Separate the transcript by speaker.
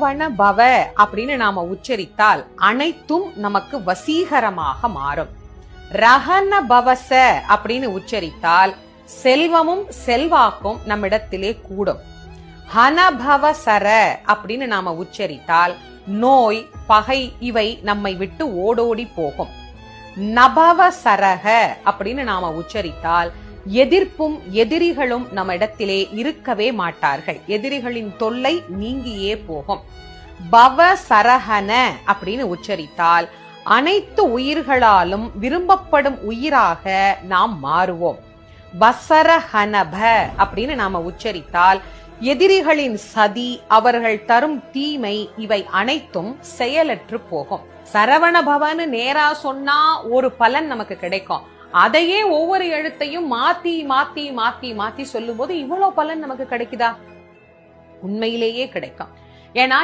Speaker 1: வனபவ அப்படின்னு நாம உச்சரித்தால் அனைத்தும் நமக்கு வசீகரமாக மாறும். ரஹன பவச அப்படின்னு உச்சரித்தால் செல்வமும் செல்வாக்கும் நம்மிடத்திலே கூடும். ஹனபவசர அப்படின்னு நாம உச்சரித்தால் நோய் பகை இவை நம்மை விட்டு ஓடோடி போகும். நபவசரக அப்படின்னு நாம உச்சரித்தால் எதிர்ப்பும் எதிரிகளும் நம்ம இடத்திலே இருக்கவே மாட்டார்கள். எதிரிகளின் தொல்லை நீங்கியே போகும். பவ சரஹன அப்படின்னு உச்சரித்தால் அனைத்து உயிர்களாலும் விரும்பப்படும் உயிராக நாம் மாறுவோம். வசரஹனப அப்படின்னு நாம உச்சரித்தால் எதிரிகளின் சதி, அவர்கள் தரும் தீமை இவை அனைத்தும் செயலற்று போகும். சரவண பவன்னு நேரா சொன்னா ஒரு பலன் நமக்கு கிடைக்கும். அதையே ஒவ்வொரு எழுத்தையும் மாத்தி மாத்தி மாத்தி மாத்தி சொல்லும் போது இவ்வளவு பலன் நமக்கு கிடைக்குதா? உண்மையிலேயே கிடைக்கும். ஏன்னா